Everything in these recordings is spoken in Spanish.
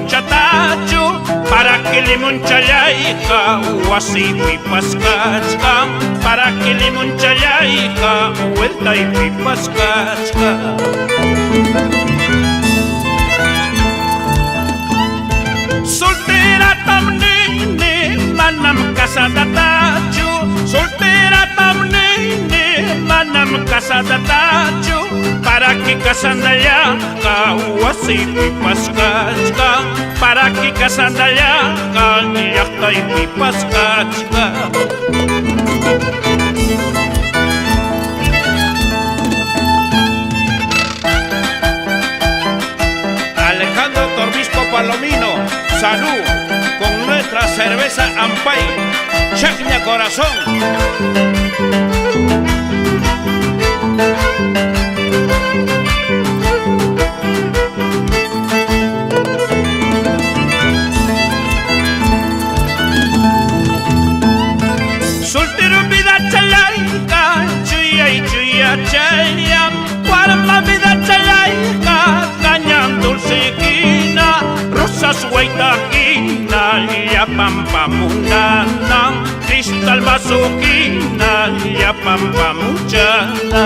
limonchatachu para que limonchallaika wasipipas kachka para que limonchallaika vueltaypipas kachka. Solteratam nini manam casadatachu solteratam nini manam casadatachu para que casandallaka wasipipas kachka para que casandallaka llaqtaypipas kachka. Alejandro Torbisco Palomino, salud con nuestra cerveza Ampay, Chacña Corazón. Soltero vida chalayka, chuya y chuya chayam, guarma vida chalayka, cañam dulce quina, rosas guaitaquina, ya pampa mundana, cristal bazuquina, ya pampa muchana.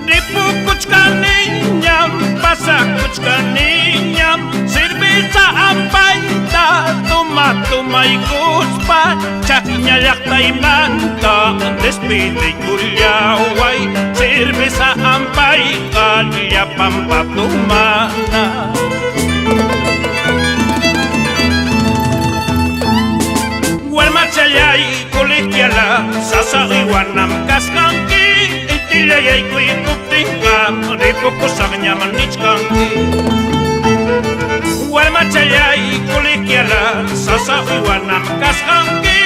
Ripu kuchkaniñam, pasa kuchkaniñam, cerveza ampaita, toma y cuspa, chacña llaqtaymanta, despide y cullaway, cerveza ampaita, ya pampa tumana. Guarmachallay colegiala, sasa iwanam kaskanki, itillayay kuykuptinka, ripuku sagñaman nichkanki. Guarmachallay colegiala, sasa iwanam kaskanki,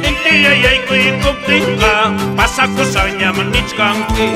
itillayay kuykuptinka, pasaku sagñaman nichkanki.